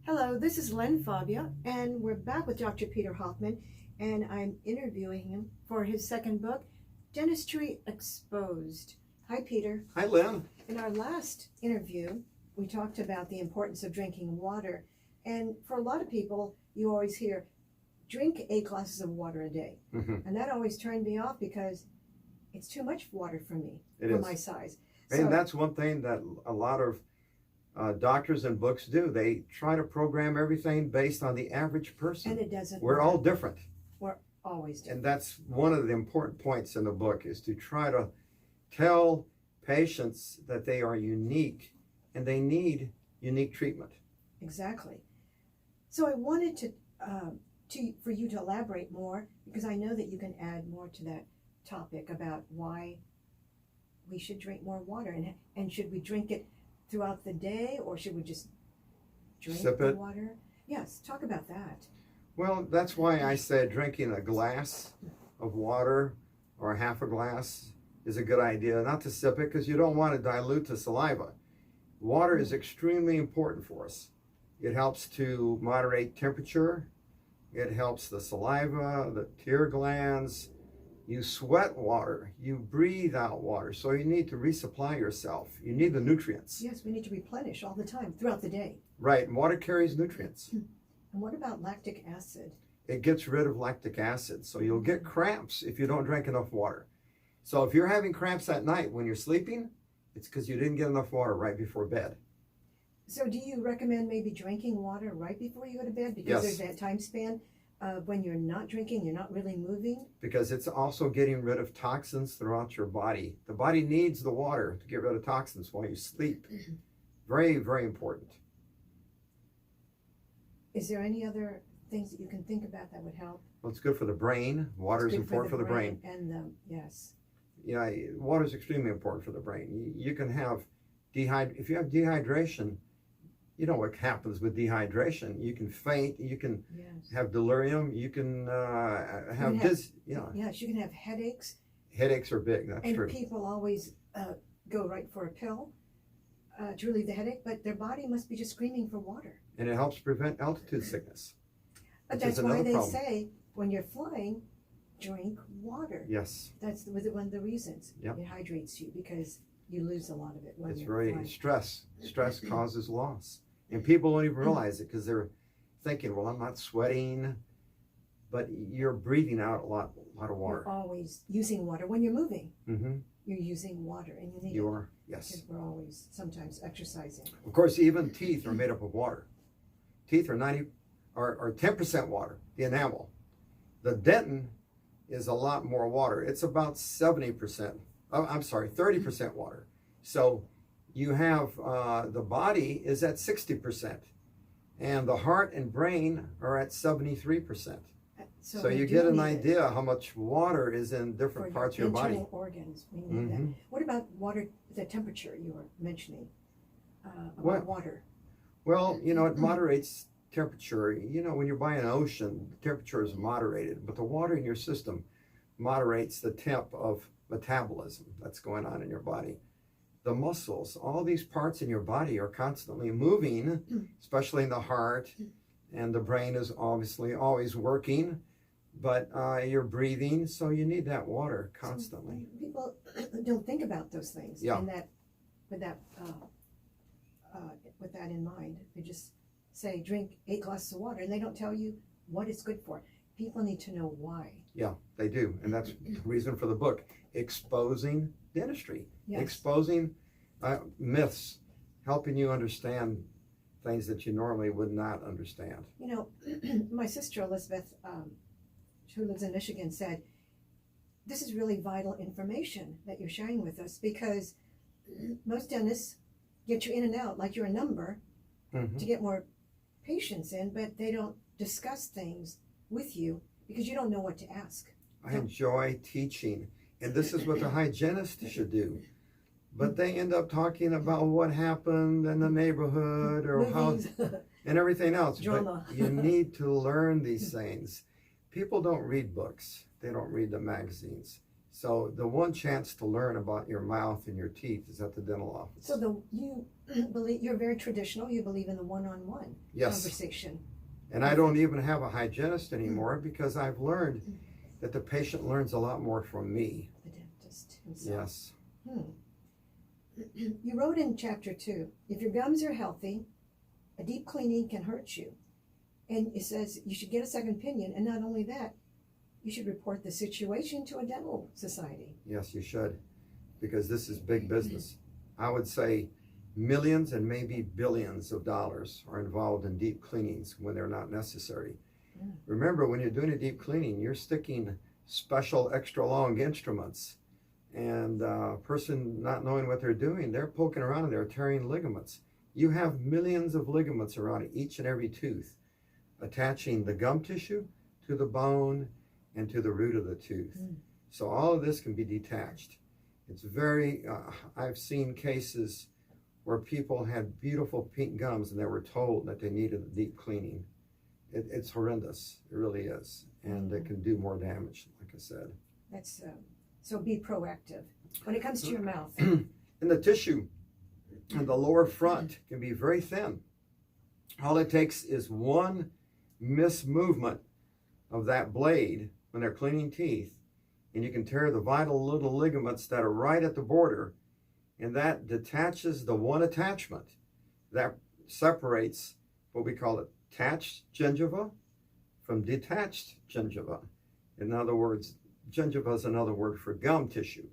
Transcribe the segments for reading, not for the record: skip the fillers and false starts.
Hello, this is Len Fabia, and we're back with Dr. Peter Hofmann, and I'm interviewing him for his second book, Dentistry Exposed. Hi, Peter. Hi, Len. In our last interview, we talked about the importance of drinking water, and for a lot of people, you always hear, drink 8 glasses of water a day, and that always turned me off because it's too much water for me, my size. And that's one thing that a lot of doctors and books do. They try to program everything based on the average person. And it doesn't We're work. all different. We're always different. And that's one of the important points in the book, is to try to tell patients that they are unique and they need unique treatment. Exactly. So I wanted to for you to elaborate more, because I know that you can add more to that topic about why we should drink more water, and should we drink it throughout the day, or should we just drink the water? Yes, talk about that. Well, that's why I said drinking a glass of water or half a glass is a good idea, not to sip it, because you don't want to dilute the saliva. Water is extremely important for us. It helps to moderate temperature. It helps the saliva, the tear glands. You sweat water, you breathe out water, so you need to resupply yourself. You need the nutrients. Yes, we need to replenish all the time, throughout the day. Right, and water carries nutrients. And what about lactic acid? It gets rid of lactic acid, so you'll get cramps if you don't drink enough water. So if you're having cramps at night when you're sleeping, it's because you didn't get enough water right before bed. So do you recommend maybe drinking water right before you go to bed? Because there's that time span when you're not drinking, you're not really moving? Because it's also getting rid of toxins throughout your body. The body needs the water to get rid of toxins while you sleep. Very, very important. Is there any other things that you can think about that would help? Well, it's good for the brain. Water is important for the brain. And yes. Yeah, water is extremely important for the brain. You can have if you have dehydration, you know what happens with dehydration. You can faint, you can have delirium, you can have Yes, you can have headaches. Headaches are big, that's true. And people always go right for a pill to relieve the headache, but their body must be just screaming for water. And it helps prevent altitude sickness. But that's why they say when you're flying, drink water. Yes. That's one of the reasons. Yep. It hydrates you because you lose a lot of it when it's you're very flying. Stress causes loss. And people don't even realize it because they're thinking, well, I'm not sweating, but you're breathing out a lot of water. You're always using water. When you're moving, Mm-hmm. you're using water, and you need You it. are, yes. Because we're always sometimes exercising. Of course, even teeth are made up of water. Teeth are 10% water, the enamel. The dentin is a lot more water. It's about 30% water. So you have the body is at 60%, and the heart and brain are at 73%. So you get an idea how much water is in different parts of your body. Internal organs, we need that. What about water, the temperature you were mentioning about water? Well, it moderates temperature. When you're by an ocean, the temperature is moderated, but the water in your system moderates the temp of metabolism that's going on in your body. The muscles, all these parts in your body are constantly moving, especially in the heart, and the brain is obviously always working, but you're breathing, so you need that water constantly. So people don't think about those things, and with that in mind, they just say drink 8 glasses of water, and they don't tell you what it's good for. People need to know why. Yeah, they do, and that's the reason for the book, Exposing Dentistry. Yes. Exposing myths, helping you understand things that you normally would not understand. My sister Elizabeth, who lives in Michigan, said, this is really vital information that you're sharing with us, because most dentists get you in and out like you're a number to get more patients in, but they don't discuss things with you because you don't know what to ask. I enjoy teaching, and this is what the hygienist should do. But they end up talking about what happened in the neighborhood or Movies. and everything else. Drama. But you need to learn these things. People don't read books. They don't read the magazines. So the one chance to learn about your mouth and your teeth is at the dental office. So you believe you're very traditional. You believe in the one-on-one Yes. conversation. And I don't even have a hygienist anymore because I've learned that the patient learns a lot more from me. The dentist himself. Yes. You wrote in chapter 2, if your gums are healthy, a deep cleaning can hurt you. And it says you should get a second opinion, and not only that, you should report the situation to a dental society. Yes, you should, because this is big business. I would say millions and maybe billions of dollars are involved in deep cleanings when they're not necessary. Remember, when you're doing a deep cleaning, you're sticking special extra long instruments, and a person not knowing what they're doing, they're poking around and they're tearing ligaments. You have millions of ligaments around each and every tooth, attaching the gum tissue to the bone and to the root of the tooth. So all of this can be detached. It's very, I've seen cases where people had beautiful pink gums and they were told that they needed a deep cleaning. It's horrendous, it really is. And it can do more damage, like I said. That's so be proactive. When it comes to your mouth. And the tissue and the lower front can be very thin. All it takes is one mismovement of that blade when they're cleaning teeth, and you can tear the vital little ligaments that are right at the border, and that detaches the one attachment that separates what we call attached gingiva from detached gingiva. In other words, gingiva is another word for gum tissue.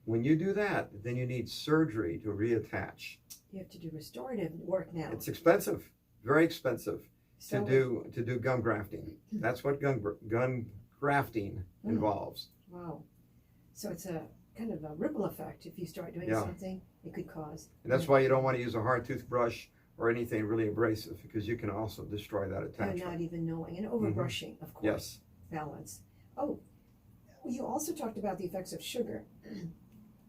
When you do that, then you need surgery to reattach. You have to do restorative work now. It's expensive, very expensive to do gum grafting. That's what gum grafting involves. Wow. So it's a kind of a ripple effect. If you start doing something, it could cause. And that's why you don't want to use a hard toothbrush or anything really abrasive, because you can also destroy that attachment. And not even knowing. And overbrushing, of course. Yes. Balance. Oh, you also talked about the effects of sugar.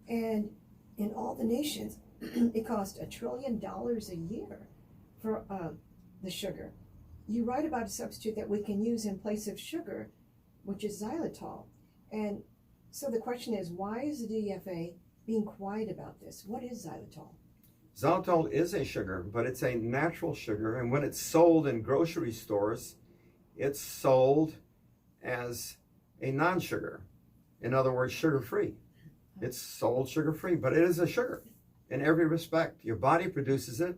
And in all the nations, it costs $1 trillion a year for the sugar. You write about a substitute that we can use in place of sugar, which is xylitol. And so the question is, why is the DFA being quiet about this? What is xylitol? Xylitol is a sugar, but it's a natural sugar. And when it's sold in grocery stores, it's sold as a non-sugar. In other words, sugar-free. It's sold sugar-free, but it is a sugar in every respect. Your body produces it.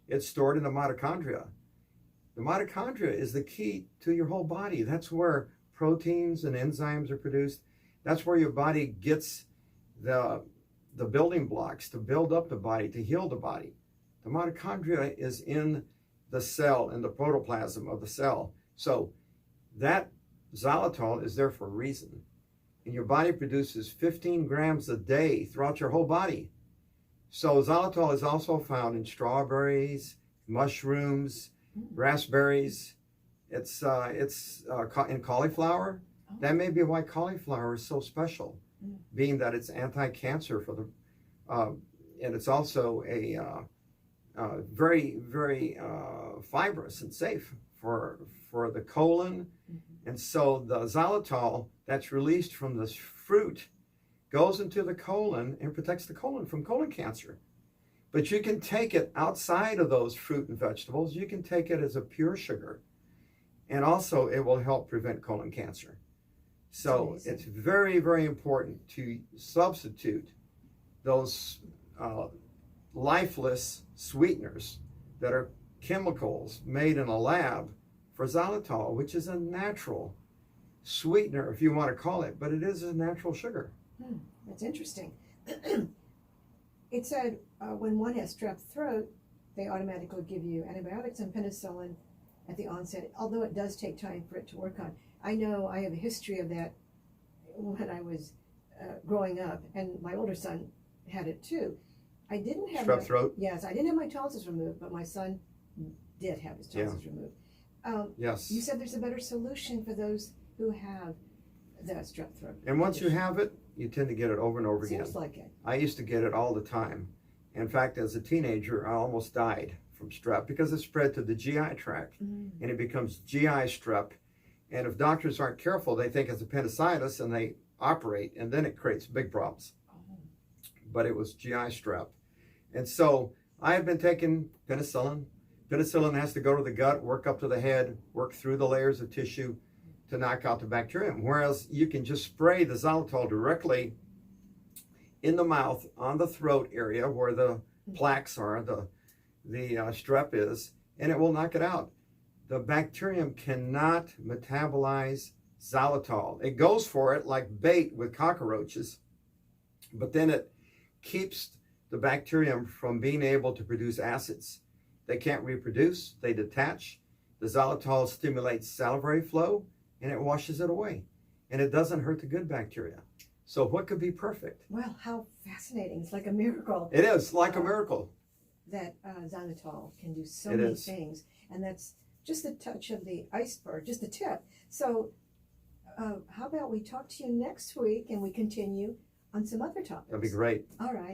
It's stored in the mitochondria. The mitochondria is the key to your whole body. That's where proteins and enzymes are produced. That's where your body gets the building blocks to build up the body, to heal the body. The mitochondria is in the cell, in the protoplasm of the cell. So that xylitol is there for a reason. And your body produces 15 grams a day throughout your whole body. So xylitol is also found in strawberries, mushrooms, raspberries. It's in cauliflower. That may be why cauliflower is so special, being that it's anti-cancer for the, and it's also a very, very fibrous and safe for the colon. And so the xylitol that's released from this fruit goes into the colon and protects the colon from colon cancer. But you can take it outside of those fruit and vegetables. You can take it as a pure sugar. And also it will help prevent colon cancer. So it's very, very important to substitute those lifeless sweeteners that are chemicals made in a lab for xylitol, which is a natural sweetener, if you want to call it, but it is a natural sugar. That's interesting. It said when one has strep throat, they automatically give you antibiotics and penicillin at the onset, although it does take time for it to work on. I know I have a history of that when I was growing up, and my older son had it too. I didn't have strep throat? Yes, I didn't have my tonsils removed, but my son did have his tonsils removed. Yes. You said there's a better solution for those who have the strep throat. And once you have it, you tend to get it over and over again. Seems like it. I used to get it all the time. In fact, as a teenager, I almost died from strep because it spread to the GI tract, and it becomes GI strep. And if doctors aren't careful, they think it's appendicitis and they operate, and then it creates big problems. But it was GI strep. And so I have been taking penicillin. Penicillin has to go to the gut, work up to the head, work through the layers of tissue to knock out the bacterium. Whereas you can just spray the xylitol directly in the mouth, on the throat area where the plaques are, the strep is, and it will knock it out. The bacterium cannot metabolize xylitol. It goes for it like bait with cockroaches, but then it keeps the bacterium from being able to produce acids. They can't reproduce, they detach. The xylitol stimulates salivary flow and it washes it away. And it doesn't hurt the good bacteria. So what could be perfect? Well, how fascinating. It's like a miracle. It is like a miracle. That xylitol can do so many things. And that's just the touch of the iceberg, just the tip. So how about we talk to you next week and we continue on some other topics? That'd be great. All right.